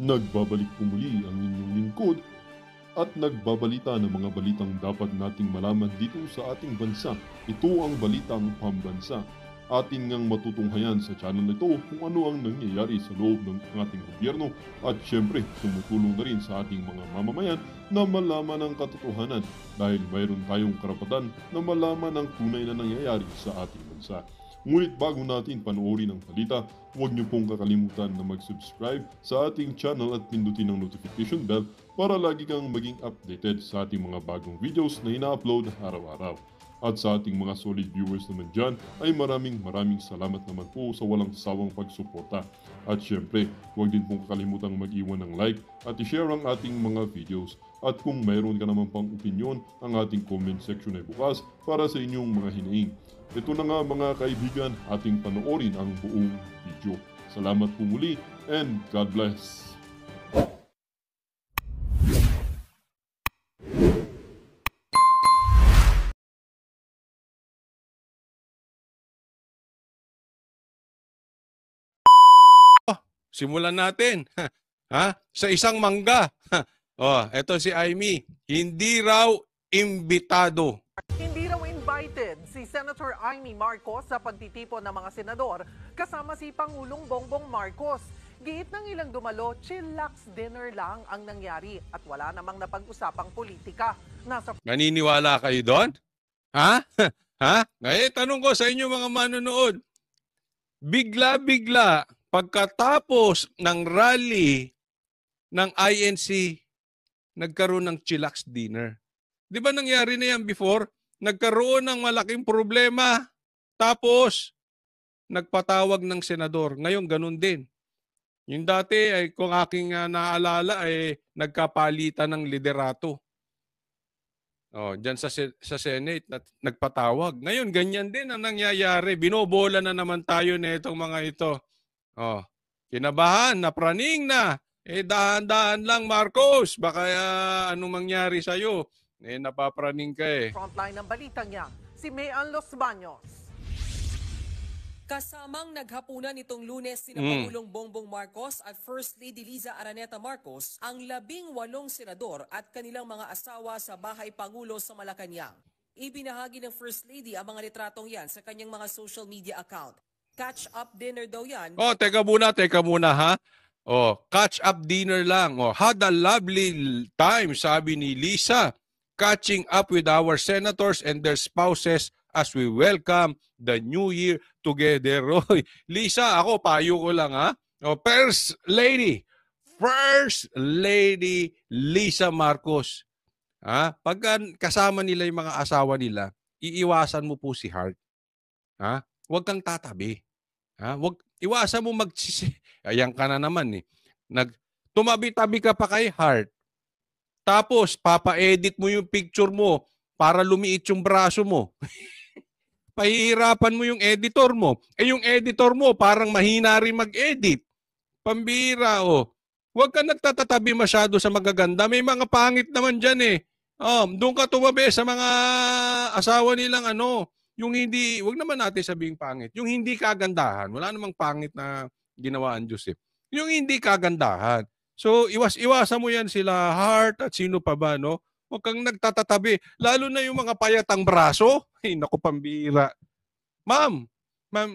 Nagbabalik po muli ang inyong lingkod at nagbabalita ng mga balitang dapat nating malaman dito sa ating bansa. Ito ang Balitang Pambansa. Atin ngang matutunghayan sa channel na ito kung ano ang nangyayari sa loob ng ating gobyerno at syempre tumutulong na rin sa ating mga mamamayan na malaman ang katotohanan dahil mayroon tayong karapatan na malaman ang tunay na nangyayari sa ating bansa. Ngunit bago natin panoorin ang balita, huwag niyo pong kakalimutan na mag-subscribe sa ating channel at pindutin ang notification bell para lagi kang maging updated sa ating mga bagong videos na ina-upload araw-araw. At sa ating mga solid viewers naman dyan ay maraming salamat naman po sa walang sawang pagsuporta. At syempre, huwag din pong kakalimutan mag-iwan ng like at i-share ang ating mga videos. At kung mayroon ka naman pang opinion, ang ating comment section ay bukas para sa inyong mga hinaing. Ito na nga mga kaibigan, ating panoorin ang buong video. Salamat po muli and God bless! Simulan natin. Sa isang mangga. Eto si Amy. Hindi raw imbitado. Hindi raw invited si Senator Amy Marcos sa pagtitipon ng mga senador kasama si Pangulong Bongbong Marcos. Giit ng ilang dumalo, chillax dinner lang ang nangyari at wala namang napag-usapang politika. Naniniwala kayo doon? Ngayon, tanong ko sa inyo mga manonood. Bigla-bigla, pagkatapos ng rally ng INC, nagkaroon ng chillax dinner. Di ba nangyari na yan before? Nagkaroon ng malaking problema, tapos nagpatawag ng senador. Ngayon, ganun din. Yung dati, ay, kung aking naalala, ay nagkapalitan ng liderato. Diyan sa Senate, nagpatawag. Ngayon, ganyan din ang nangyayari. Binobola na naman tayo na itong mga ito. Kinabahan, napraning na. Dahan-dahan lang, Marcos. Baka anong mangyari sa'yo? Napapraning ka eh. Frontline ng balitang yan, si Mayan Los Baños. Kasamang naghapunan nitong Lunes sina Pangulong Bongbong Marcos at First Lady Liza Araneta Marcos ang 18 senador at kanilang mga asawa sa Bahay Pangulo sa Malacanang. Ibinahagi ng First Lady ang mga litratong yan sa kanyang mga social media account. Catch-up dinner daw yan. Teka muna ha. Catch-up dinner lang. Had a lovely time, sabi ni Liza, catching up with our senators and their spouses as we welcome the new year together. Lisa, ako, payo ko lang ha. First Lady Liza Marcos. Pagka kasama nila yung mga asawa nila, iiwasan mo po si Heart. Huwag kang tatabi. Iwasan mo ayan ka na naman eh. Tumabi-tabi ka pa kay Heart. Tapos, papa-edit mo yung picture mo para lumiit yung braso mo. Pahihirapan mo yung editor mo. Yung editor mo parang mahina rin mag-edit. Pambira, Huwag ka nagtatatabi masyado sa magaganda. May mga pangit naman dyan eh. Doon ka tumabi sa mga asawa nilang yung hindi, huwag naman natin sabing pangit. Yung hindi kagandahan. Wala namang pangit na ginawa ang Diyos eh. Yung hindi kagandahan. So, iwasan mo yan sila, Heart at sino pa ba, no? Huwag kang nagtatatabi. Lalo na yung mga payatang braso. Ay, naku, pambira. Ma'am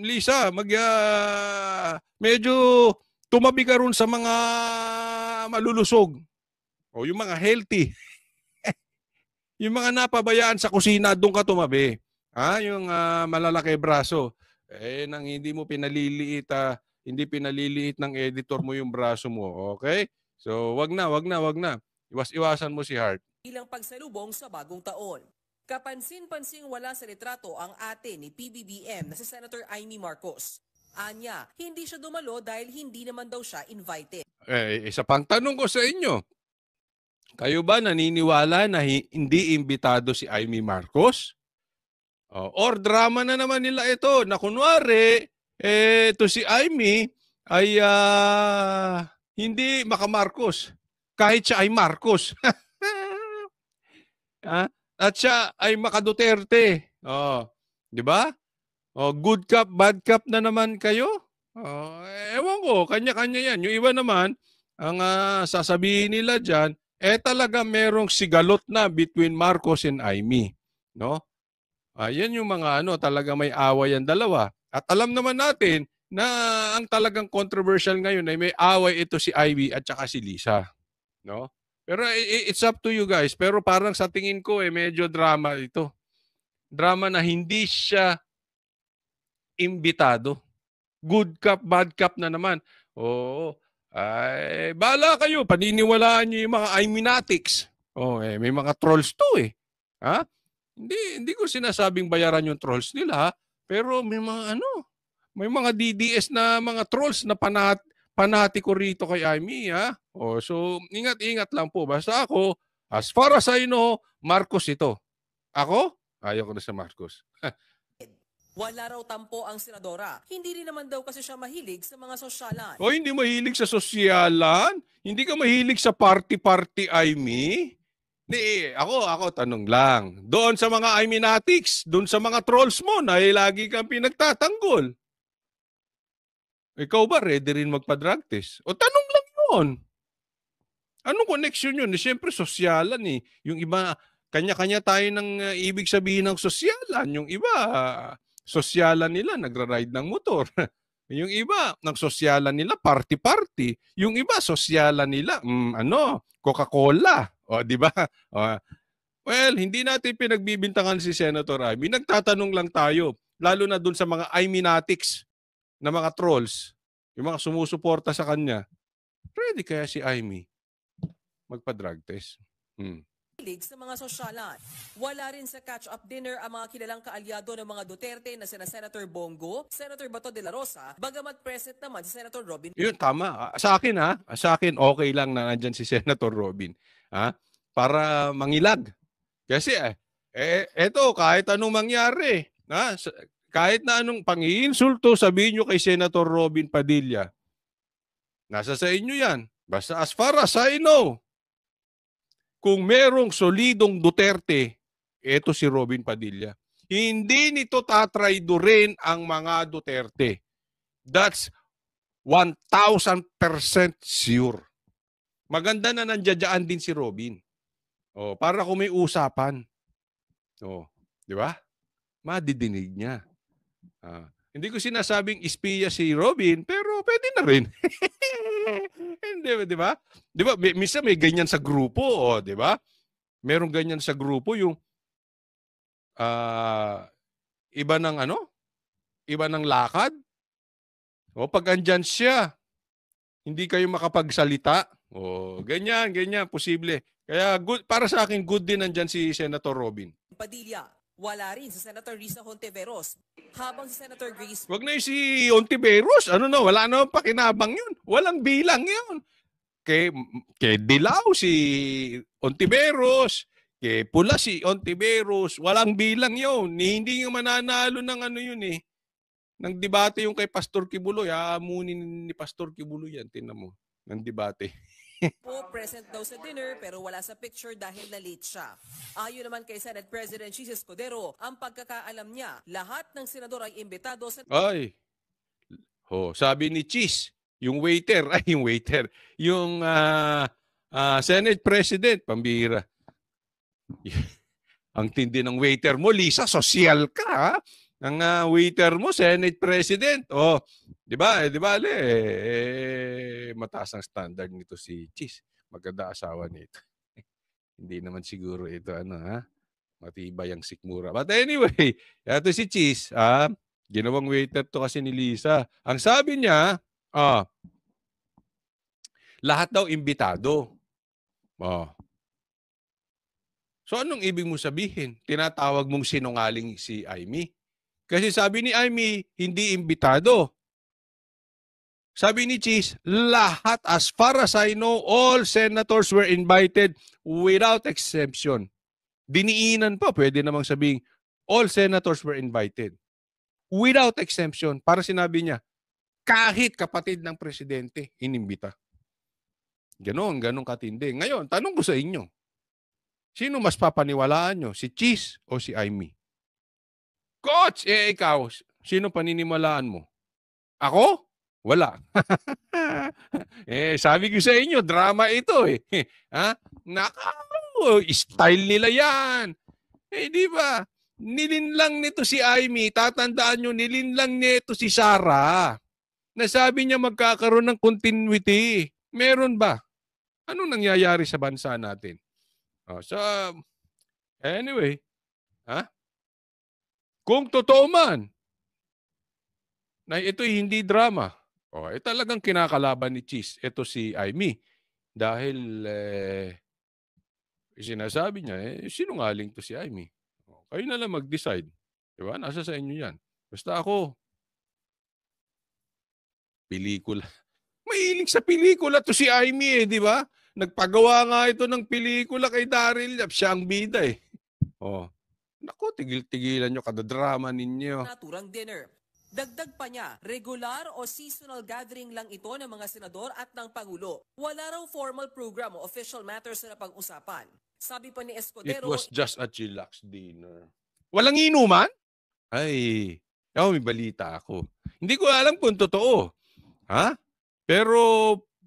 Lisa, medyo tumabi ka ron sa mga malulusog. Yung mga healthy. Yung mga napabayaan sa kusina, doon ka tumabi. Yung malalaki braso. Nang hindi mo pinaliliit, hindi pinaliliit ng editor mo yung braso mo. Okay? So, wag na. Iwasan mo si Heart. Ilang pagsalubong sa bagong taon. Kapansin-pansing wala sa litrato ang ate ni PBBM na si Senator Amy Marcos. Anya, hindi siya dumalo dahil hindi naman daw siya invited. Isa pang tanong ko sa inyo. Kayo ba naniniwala na hindi imbitado si Amy Marcos? Or drama na naman nila ito na kunwari, ito si Amy ay hindi maka-Marcos. Kahit siya ay Marcos. At siya ay maka-Duterte. Di ba? Good cop, bad cop na naman kayo. Ewan ko, kanya-kanya yan. Yung iba naman, ang sasabihin nila dyan, talaga merong sigalot na between Marcos and Amy. No? Yan yung mga talaga may away ang dalawa. At alam naman natin na ang talagang controversial ngayon ay may away ito si Ivy at saka si Lisa. No? Pero it's up to you guys. Pero parang sa tingin ko medyo drama ito. Drama na hindi siya imbitado. Good cop, bad cop na naman. Oo. Ay, bahala kayo. Paniniwalaan niyo yung mga Iminatics. May mga trolls to Ha? Hindi ko sinasabing bayaran yung trolls nila, pero may mga DDS na mga trolls na panatiko rito kay Amy, ha? So ingat-ingat lang po. Basta ako, as far as I know, Marcos ito. Ako? Ayaw ko na sa Marcos. Wala raw tampo ang senadora. Hindi rin naman daw kasi siya mahilig sa mga sosyalan. Hindi mahilig sa sosyalan? Hindi ka mahilig sa party-party, Amy? Ako tanong lang. Doon sa mga Iminatics, doon sa mga trolls mo na lagi kang pinagtatanggol. Ikaw ba ready rin magpa-drug test? Tanong lang yun. Anong connection yun? Siyempre, sosyalan Yung iba, kanya-kanya tayo ng ibig sabihin ng sosyalan. Yung iba, sosyalan nila, nagra-ride ng motor. Yung iba, ng sosyalan nila, party-party. Yung iba, sosyalan nila, Coca-Cola. Di ba? Well, hindi natin pinagbibintangan si Senator Amy. Nagtatanong lang tayo, lalo na dun sa mga Iminatics na mga trolls, yung mga sumusuporta sa kanya. Ready kaya si Amy magpa-drug test? Sa mga sosyalan. Wala rin sa catch-up dinner ang mga kilalang kaalyado ng mga Duterte na sina Senator Bongo, Senator Bato de la Rosa, bagamat present naman si Senator Robin. Yun, tama. Sa akin okay lang na nandyan si Senator Robin. Para mangilag. Kasi eto, kahit anong mangyari, kahit na anong pang-iinsulto, sabihin nyo kay Senator Robin Padilla, nasa sa inyo yan. Basta as far as I know, kung merong solidong Duterte, eto si Robin Padilla. Hindi nito tatraydorin ang mga Duterte. That's 1,000% sure. Maganda na nandiyan din si Robin. Para kung may usapan. Di ba? Madidinig niya. Hindi ko sinasabing espiya si Robin, pero pwede na rin. Hindi, di ba? Di ba? Minsan may ganyan sa grupo, di ba? Merong ganyan sa grupo yung iba ng iba ng lakad. Pag andyan siya, hindi kayo makapagsalita. Ganyan, posible. Kaya para sa akin, good din nandyan si Senator Robin. Padilla. Wala rin si Senator Risa Hontiveros. Habang si Senator Grace... Wag na yung si Hontiveros. Wala na pakinabang yun. Walang bilang yun. Kay Dilaw si Hontiveros. Kay Pula si Hontiveros. Walang bilang yun. Hindi nga mananalo ng ng debate yung kay Pastor Kibuloy. Amunin ni Pastor Kibuloy yan. Tingnan mo. Ng debate. Present daw sa dinner pero wala sa picture dahil na late siya. Ayon naman kay Senate President Chis Escudero, ang pagkakaalam niya, lahat ng senador ay imbitado sa... Sabi ni Chis, yung Senate President, pambira. Ang tindi ng waiter mo, Lisa, sosyal ka, ha? Ang waiter mo, Senate President. Di ba? Mataas ang standard nito si Chis. Maganda asawa nito. Hindi naman siguro ito, matibay ang sikmura. But anyway, ito si Chis, ginawang waiter to kasi ni Lisa. Ang sabi niya, lahat daw imbitado. So anong ibig mo sabihin? Tinatawag mong sinungaling si Amy? Kasi sabi ni Amy, hindi imbitado. Sabi ni Chis, lahat, as far as I know, all senators were invited without exemption. Diniinan pa, pwede namang sabing, all senators were invited. Without exemption. Para sinabi niya, kahit kapatid ng presidente, inimbita. Ganon katindi. Ngayon, tanong ko sa inyo, sino mas papaniwalaan nyo? Si Chis o si Amy? Coach, ikaw, sino paniniwalaan mo? Ako Wala. Sabi ko sa inyo, drama ito eh. Ha? Style nila yan. Di ba? Nilinlang nito si Amy. Tatandaan nyo, nilinlang nito si Sarah. Nasabi niya magkakaroon ng continuity. Meron ba? Anong nangyayari sa bansa natin? Anyway, ha? Kung totoo man, na ito'y hindi drama, talagang kinakalaban ni Cheese. Ito si Amy. Dahil sinasabi niya, sinungaling to si Amy. Kayo na lang mag-decide. Diba? Nasa sa inyo yan. Basta ako, pelikula. Mahilig sa pelikula to si Amy di ba? Nagpagawa nga ito ng pelikula kay Daryl Yap. Siya ang bida Naku, tigil-tigilan nyo, kadadrama ninyo. Naturang dinner. Dagdag pa niya, regular o seasonal gathering lang ito ng mga senador at ng Pangulo. Wala raw formal program o official matters na pag-usapan. Sabi pa ni Escudero, it was just a chillax dinner. Walang inuman? Ay, may balita ako. Hindi ko alam kung totoo. Ha? Pero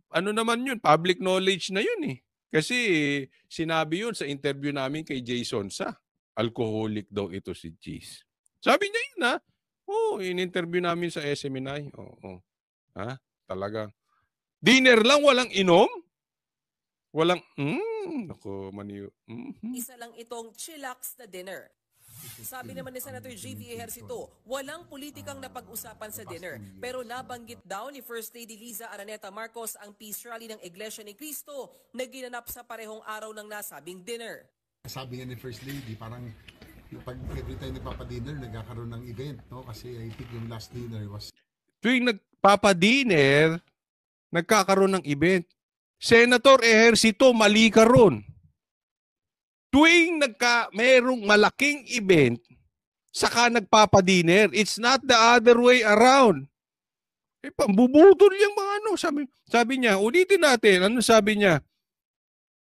ano naman yun, public knowledge na yun eh. Kasi sinabi yun sa interview namin kay Jason Sa. Alcoholic daw ito si Cheese. Sabi niya yun ha. In-interview namin sa SMNI. Ha? Talaga. Dinner lang, walang inom? Walang, ako, maniyo. Isa lang itong chillax na dinner. Sabi naman ni Senator J.V. Ejercito, walang politikang napag-usapan sa dinner. Pero nabanggit daw ni First Lady Liza Araneta Marcos ang peace rally ng Iglesia ni Cristo na ginanap sa parehong araw ng nasabing dinner. Sabi nga ni First Lady, parang pag every time nagpapadinner, nagkakaroon ng event, no? Kasi I think yung last dinner was... Tuwing nagpapadinner, nagkakaroon ng event. Senator Ejercito, mali ka ron. Tuwing merong malaking event, saka nagpapadinner. It's not the other way around. Pambubutol yung mga Sabi niya, ulitin natin. Ano sabi niya?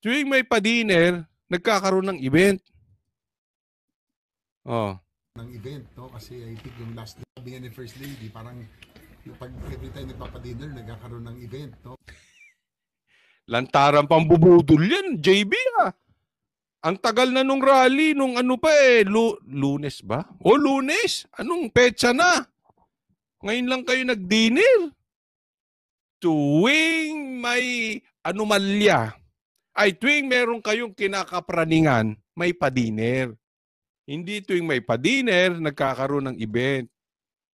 Tuwing may padinner, nagkakaroon ng event. Ng event, no? Kasi I think yung last sabi nga ni First Lady, parang pag every time nagpapadinner, nagkakaroon ng event, no? Lantaran pambubudol yan, JB Ang tagal na nung rally, nung Lunes ba? Lunes? Anong petsa na? Ngayon lang kayo nag-dinner. Tuwing may anomalya, tuwing meron kayong kinakapraningan, may padiner. Hindi tuwing may padiner, nagkakaroon ng event.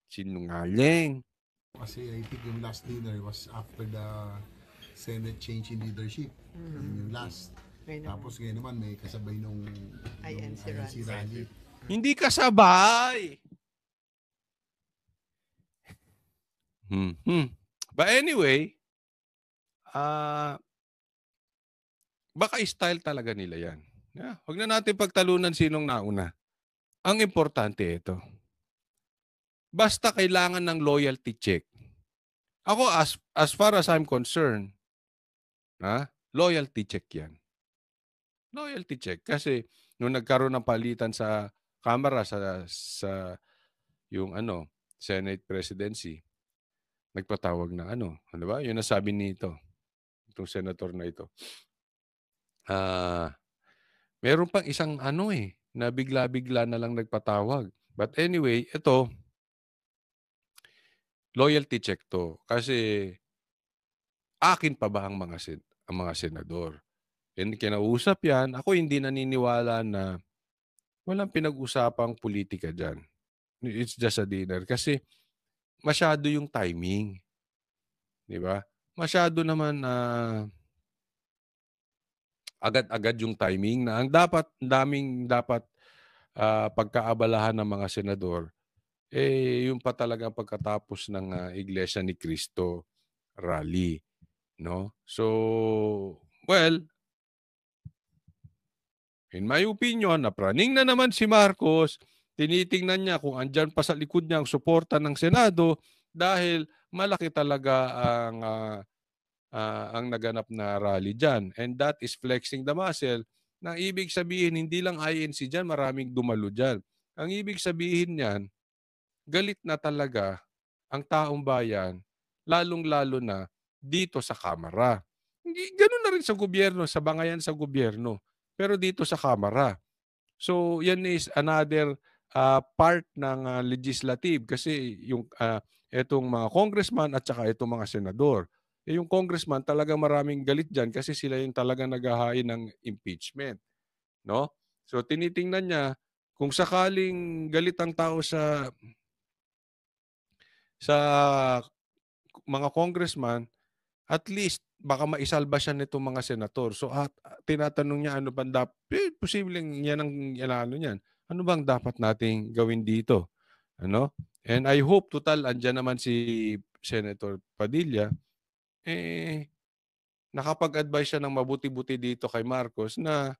Sinungaling. Kasi I think yung last dinner was after the Senate change in leadership. Yung last. Tapos ngayon naman may kasabay nung INC rally. Hindi kasabay. But anyway, baka style talaga nila yan. Huwag na natin pagtalunan sinong nauna. Ang importante ito. Basta kailangan ng loyalty check. Ako, as far as I'm concerned, loyalty check yan. Loyalty check. Kasi nung nagkaroon ng palitan sa Kamara sa yung Senate presidency, nagpatawag na ano ba? Yun ang sabi nito, itong senator na ito. Meron pang isang na bigla-bigla na lang nagpatawag. But anyway, ito, loyalty check to. Kasi akin pa ba ang mga senador? And kinausap yan, ako hindi naniniwala na walang pinag-usapang politika dyan. It's just a dinner. Kasi masyado yung timing. Di ba? Masyado naman agad-agad yung timing na ang daming dapat pagkaabalahan ng mga senador, yung pa talagang pagkatapos ng Iglesia ni Cristo rally. No? So, well, in my opinion, napraning na naman si Marcos, tinitingnan niya kung andyan pa sa likod niya ang suporta ng Senado dahil malaki talaga ang naganap na rally dyan. And that is flexing the muscle. Na ibig sabihin, hindi lang INC dyan, maraming dumalo dyan. Ang ibig sabihin niyan, galit na talaga ang taong bayan lalong-lalo na dito sa Kamara. Hindi ganoon na rin sa gobyerno, sa bangayan sa gobyerno, pero dito sa Kamara. So yan is another part ng legislative kasi yung etong mga congressman at saka itong mga senador. Yung congressman talagang maraming galit diyan kasi sila yung talagang naghahain ng impeachment, no? So tinitingnan niya kung sakaling galit ang tao sa mga congressman, at least baka maisalba siya nitong mga senator. So tinatanong niya ano bang posibleng yan ang ano niyan. Ano bang dapat nating gawin dito? Ano? And I hope total andyan naman si Senator Padilla nakapag-advise siya ng mabuti-buti dito kay Marcos na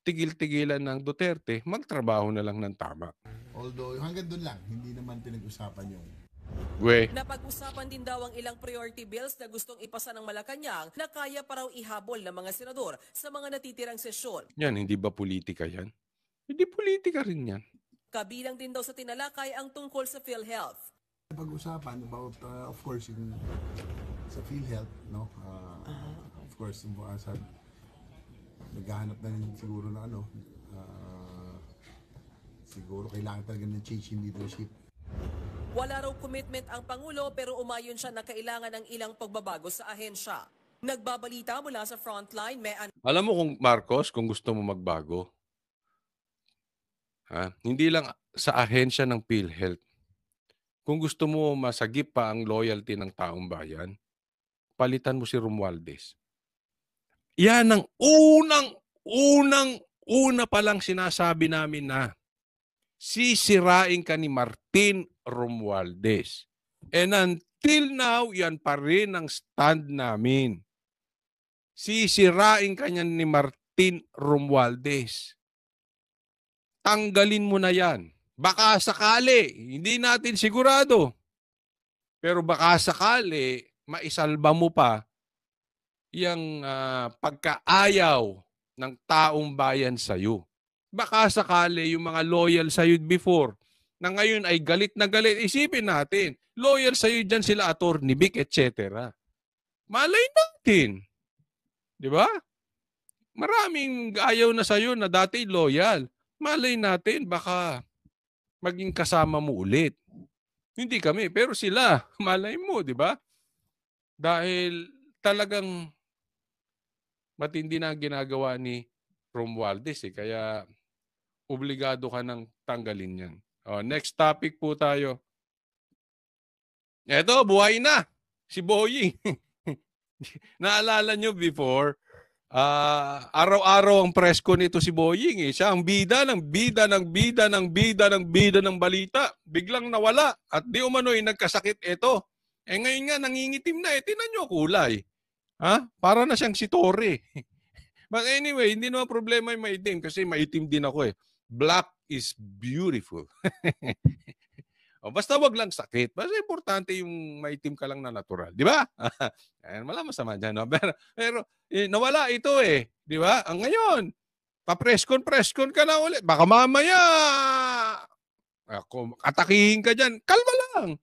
tigil-tigilan ng Duterte, magtrabaho na lang ng tama. Although hanggang doon lang, hindi naman pinag-usapan yung Napag-usapan din daw ang ilang priority bills na gustong ipasa ng Malacanang na kaya pa raw ihabol ng mga senador sa mga natitirang sesyon. Yan, hindi ba politika yan? Hindi politika rin yan. Kabilang din daw sa tinalakay ang tungkol sa PhilHealth. pag-usapan about, of course, yung sa PhilHealth, no? Of course, naghahanap na rin siguro na siguro kailangan talaga ng change in leadership. Wala raw commitment ang Pangulo pero umayon siya na kailangan ng ilang pagbabago sa ahensya. Nagbabalita mula sa Frontline, Alam mo kung Marcos, kung gusto mo magbago, hindi lang sa ahensya ng PhilHealth. Kung gusto mo masagip pa ang loyalty ng taong bayan, palitan mo si Romualdez. Yan ang unang palang sinasabi namin na sisirain ka ni Martin Romualdez. And until now, yan pa rin ang stand namin. Sisirain ka niyan ni Martin Romualdez. Tanggalin mo na yan. Baka sakali, hindi natin sigurado. Pero baka sakali, maisalba mo pa yung pagkaayaw ng taong bayan sa'yo. Baka sakali yung mga loyal sa'yo before, na ngayon ay galit na galit. Isipin natin, loyal sa'yo dyan sila Attorney Vic, etc. Malay natin. Di ba? Maraming ayaw na sa'yo na dati loyal. Malay natin, baka maging kasama mo ulit. Hindi kami, pero sila, malay mo, di ba? Dahil talagang matindi na ang ginagawa ni Romualdez. Kaya obligado ka nang tanggalin yan. Next topic po tayo. Eto, buhay na. Si Boying. Naalala nyo before, araw-araw ang presko nito si Boying. Siya ang bida ng balita. Biglang nawala at di umano'y nagkasakit ito. Ngayon nga nangingitim na. Tingnan nyo kulay. Para na siyang si Torre. But anyway, hindi naman problema yung maitim kasi maitim din ako eh. Black is beautiful. Basta wag lang sakit. Basta importante yung maitim ka lang na natural. Di ba? Wala masama dyan. No? Pero nawala ito eh. Di ba? Ang ngayon, pa-preskon ka na ulit. Baka mamaya, atakihin ka dyan. Kalma lang.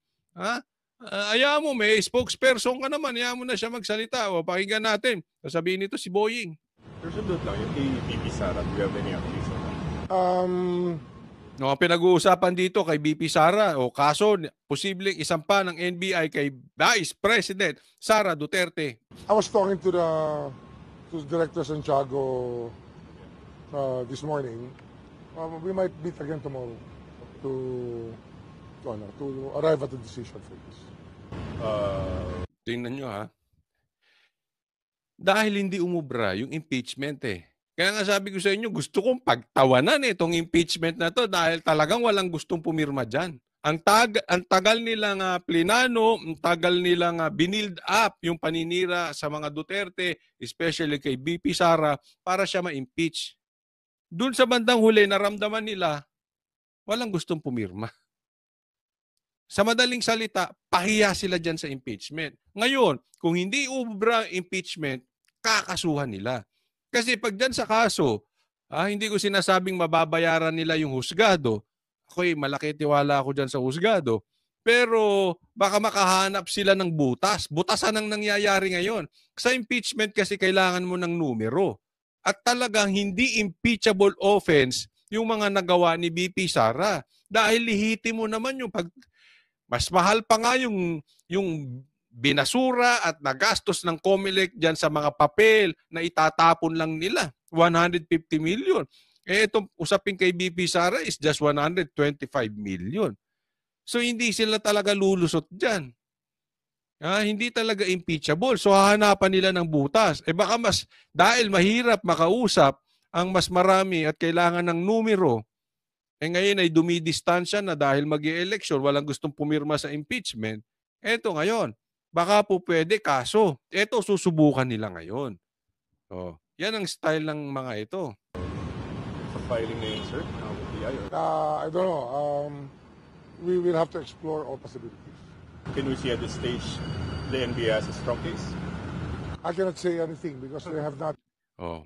Ayaw mo, may spokesperson ka naman. Ayaw mo na siya magsalita. Pakinggan natin. Sasabihin nito si Boying. Sundot lang yung kay BP Sara. Do you have any updates on that? Ang pinag-uusapan dito kay BP Sara o kaso posibleng isampa ng NBI kay Vice President Sara Duterte. I was talking to Director Santiago this morning. We might meet again tomorrow to arrive at a decision for this. Tingnan nyo Dahil hindi umubra yung impeachment Kaya nga sabi ko sa inyo, gusto kong pagtawanan itong impeachment na to dahil talagang walang gustong pumirma dyan. Ang tagal nilang plinano, ang tagal nilang binild up yung paninira sa mga Duterte, especially kay BP Sara, para siya ma-impeach. Doon sa bandang huli, naramdaman nila, walang gustong pumirma. Sa madaling salita, pahiya sila dyan sa impeachment. Ngayon, kung hindi umubra impeachment, kakasuhan nila. Kasi pag dyan sa kaso, hindi ko sinasabing mababayaran nila yung husgado. Ako'y malaki tiwala ako dyan sa husgado. Pero baka makahanap sila ng butas. Butasan ang nangyayari ngayon. Sa impeachment kasi kailangan mo ng numero. At talagang hindi impeachable offense yung mga nagawa ni BP Sara. Dahil lihiti mo naman yung mas mahal pa nga yung binasura at nagastos ng COMELEC dyan sa mga papel na itatapon lang nila. 150 million. Itong usapin kay BP Sara is just 125 million. So hindi sila talaga lulusot dyan. Hindi talaga impeachable. So hahanapan nila ng butas. Baka dahil mahirap makausap ang mas marami at kailangan ng numero, ngayon ay dumidistansya na dahil mag-i-election, walang gustong pumirma sa impeachment. Eto ngayon, baka po pwede kaso. Eto susubukan nila ngayon. Yan ang style ng mga ito. Sa filing na yun, sir? I don't know. We will have to explore all possibilities. Can we see at this stage the NBI as a strong case? I cannot say anything because they have not.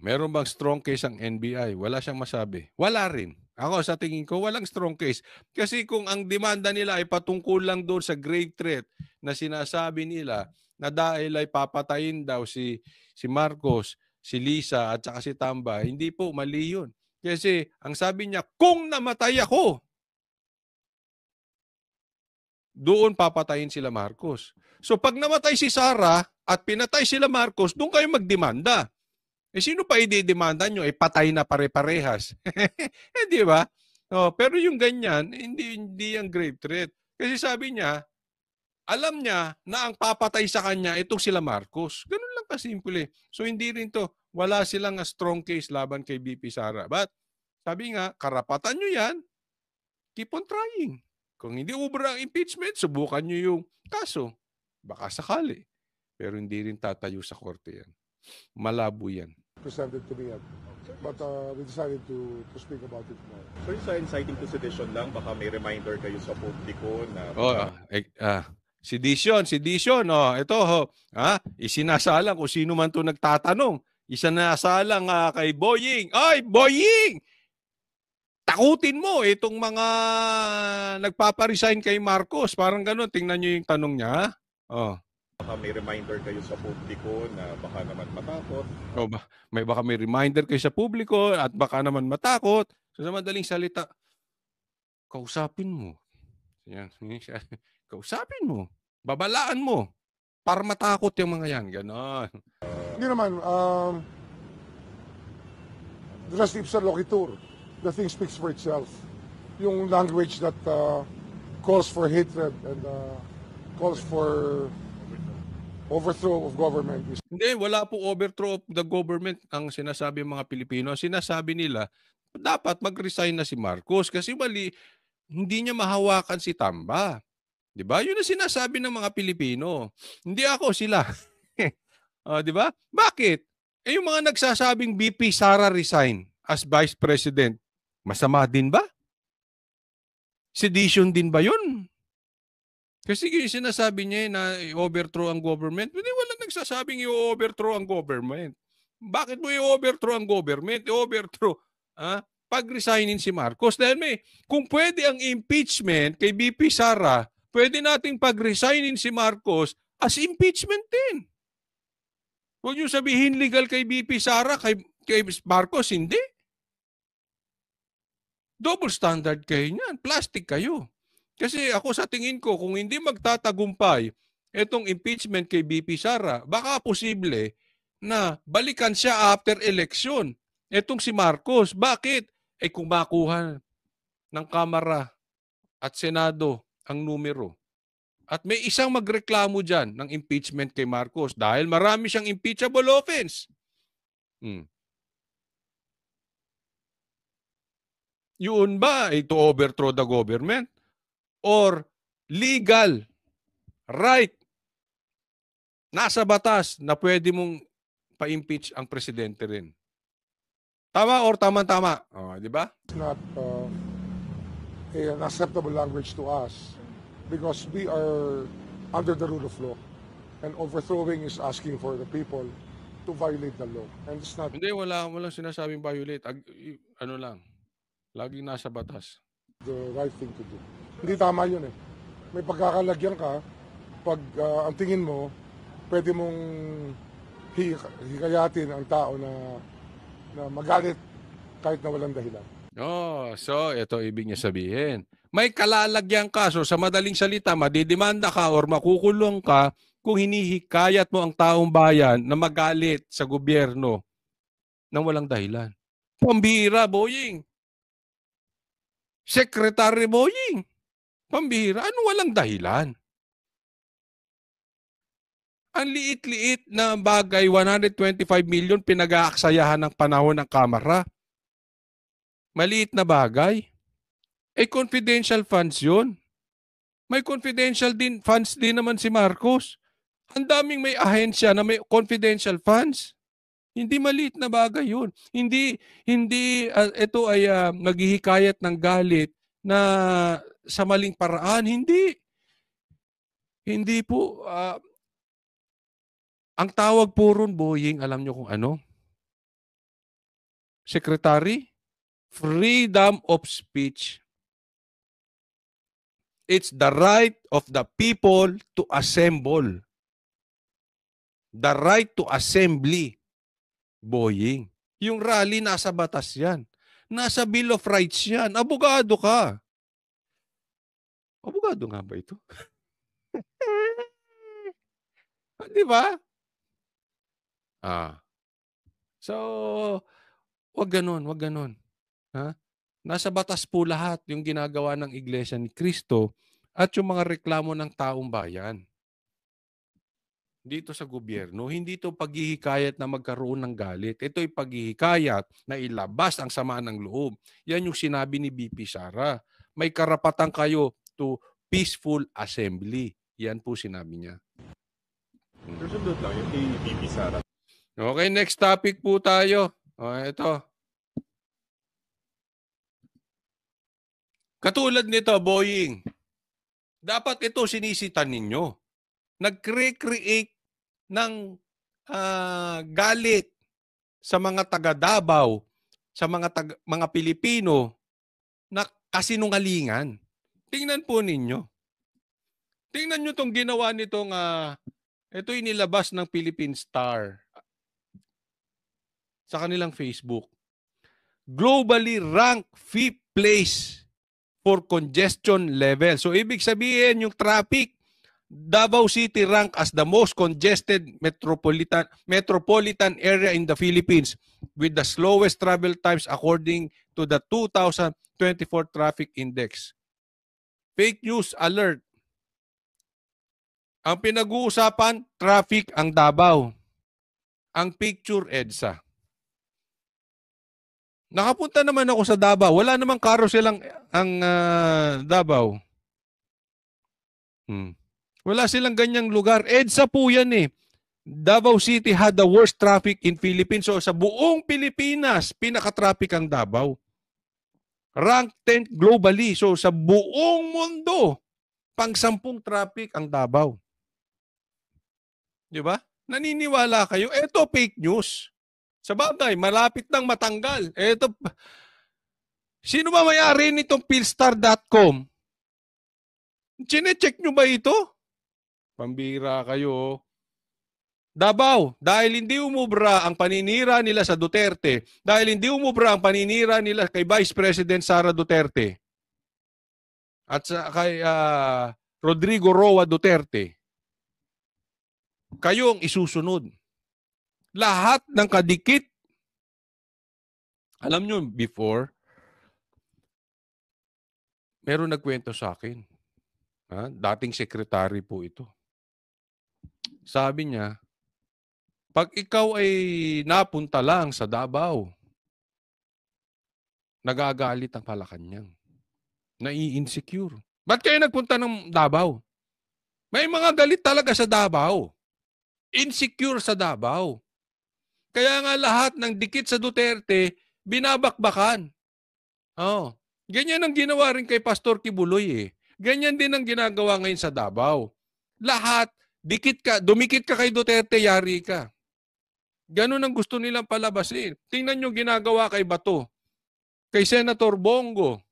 Meron bang strong case ang NBI? Wala siyang masabi. Wala rin. Ako sa tingin ko, walang strong case. Kasi kung ang demanda nila ay patungkol lang doon sa grave threat na sinasabi nila na dahil ay papatayin daw si Marcos, si Lisa at saka si Tamba, hindi po, mali yun. Kasi ang sabi niya, kung namatay ako, doon papatayin sila Marcos. So pag namatay si Sara at pinatay sila Marcos, doon kayo magdemanda. Sino pa i-demanda nyo? Patay na pare-parehas. Di ba? Pero yung ganyan, hindi yung grave threat. Kasi sabi niya, alam niya na ang papatay sa kanya itong sila Marcos. Ganun lang kasimple. So hindi rin to, wala silang strong case laban kay BP Sara. But sabi nga, karapatan nyo yan, keep on trying. Kung hindi ubra ang impeachment, subukan nyo yung kaso. Baka sakali. Pero hindi rin tatayo sa korte yan. Malabo yan. Presented to me yet. But we decided to speak about it tomorrow. So sa inciting to sedition lang, baka may reminder kayo sa publiko na... Sedition. Ito, isinasalang kung sino man to nagtatanong. Isinasalang kay Boying. Ay, Boying! Takutin mo itong mga nagpaparesign kay Marcos. Parang gano'n. Tingnan nyo yung tanong niya. Baka may reminder kayo sa publiko na baka naman matakot. Baka may reminder kayo sa publiko at baka naman matakot. So sa madaling salita, kausapin mo. Yan. Kausapin mo. Babalaan mo. Para matakot yung mga yan. Ganon. Hindi naman. Just ipsa loquitur. The thing speaks for itself. Yung language that calls for hatred and calls for overthrow of government. Hindi, wala po overthrow of the government ang sinasabi ng mga Pilipino. Sinasabi nila, dapat mag-resign na si Marcos kasi hindi niya mahawakan si Tamba. Di ba? Yun ang sinasabi ng mga Pilipino. Hindi ako, sila. Di ba? Bakit? Yung mga nagsasabing BP Sara resign as Vice President, masama din ba? Sedition din ba yun? Kasi sinasabi niya na i-overthrow ang government. Hindi, walang nagsasabing i-overthrow ang government. Bakit mo i-overthrow ang government? I-overthrow, pag-resignin si Marcos. Dahil kung pwede ang impeachment kay BP Sara, pwede nating pag-resignin si Marcos as impeachment din. Huwag niyo sabihin legal kay BP Sara, kay Marcos, hindi. Double standard kayo niyan. Plastic kayo. Kasi ako sa tingin ko, kung hindi magtatagumpay itong impeachment kay BP Sara, baka posible na balikan siya after election. Itong si Marcos, bakit? Kung makuha ng Kamara at Senado ang numero. At may isang magreklamo dyan ng impeachment kay Marcos dahil marami siyang impeachable offense. Yun ba to overthrow the government? Or legal, right, nasa batas na pwede mong pa-impeach ang presidente rin. Tama or tama-tama? Di ba? It's not an acceptable language to us because we are under the rule of law. And overthrowing is asking for the people to violate the law. And it's not... Hindi, walang sinasabing violate. Laging nasa batas. The right thing to do. Hindi tama yun eh. may pagkakalagyan ka pag ang tingin mo, pwede mong hikayatin ang tao na magalit kahit na walang dahilan. Oh, so ito ibig niya sabihin. May kalalagyan ka, so sa madaling salita, madidemanda ka or makukulong ka kung hinihikayat mo ang taong bayan na magalit sa gobyerno nang walang dahilan. Pambihira, Boying. Secretary Boying. Pambihira. Ano walang dahilan? Ang liit-liit na bagay, 125 million pinag-aaksayahan ng panahon ng Kamara. Maliit na bagay. Confidential funds yun. May confidential funds din naman si Marcos. Ang daming may ahensya na may confidential funds. Hindi maliit na bagay yun. Hindi ito ay naghihikayat ng galit na sa maling paraan. Hindi po. Ang tawag po ron, Boying, alam nyo kung ano? Secretary? Freedom of speech. It's the right of the people to assemble. The right to assembly. Boying. Yung rally, nasa batas yan. Nasa Bill of Rights yan. Abogado ka. Abogado nga ba ito? Di ba? So, wag ganon. Ha? Nasa batas po lahat yung ginagawa ng Iglesia ni Cristo at yung mga reklamo ng taong bayan. Dito sa gobyerno, hindi ito paghihikayat na magkaroon ng galit. Ito'y paghihikayat na ilabas ang sama ng loob. Yan yung sinabi ni BP Sara. May karapatan kayo to peaceful assembly. Yan po sinabi niya. Sundot lang yung kay BP Sara. Okay, next topic po tayo. Ito. Katulad nito, Boying. Dapat ito sinisitan ninyo. Nag-create ng galit sa mga taga Davao, sa mga Pilipino na kasinungalingan. Tingnan po ninyo. Tingnan nyo itong ginawa nitong ito'y nilabas ng Philippine Star sa kanilang Facebook. Globally ranked 5th place for congestion level. So, ibig sabihin, yung traffic, Davao City ranked as the most congested metropolitan area in the Philippines with the slowest travel times according to the 2024 Traffic Index. Fake news alert. Ang pinag-uusapan, traffic ang Davao. Ang picture, EDSA. Nakapunta naman ako sa Davao. Wala namang carousel ang Davao. Wala silang ganyang lugar. EDSA po yan eh. Davao City had the worst traffic in Philippines. So sa buong Pilipinas, pinaka-traffic ang Davao. Rank 10 globally. So sa buong mundo, pang-10 traffic ang Davao. Di ba? Naniniwala kayo? Ito fake news. Sa bagay, malapit nang matanggal. Ito, sino ba may-ari nitong Philstar.com? Chine-check nyo ba ito? Pambira kayo. Davao, dahil hindi umubra ang paninira nila sa Duterte, dahil hindi umubra ang paninira nila kay Vice President Sara Duterte at kay Rodrigo Roa Duterte, kayo ang isusunod. Lahat ng kadikit. Alam nyo, before, meron nagkwento sa akin. Dating sekretary po ito. Sabi niya, pag ikaw ay napunta lang sa Davao, nagagalit ang Malacanang. Nai-insecure. Ba't kayo nagpunta ng Davao? May mga galit talaga sa Davao. Insecure sa Davao. Kaya nga lahat ng dikit sa Duterte, binabakbakan. Ganyan ang ginawa rin kay Pastor Kibuloy eh. Ganyan din ang ginagawa ngayon sa Davao. Lahat, dumikit ka kay Duterte, yari ka. Ganun ang gusto nilang palabasin. Tingnan nyo ginagawa kay Bato, kay Senator Bongo,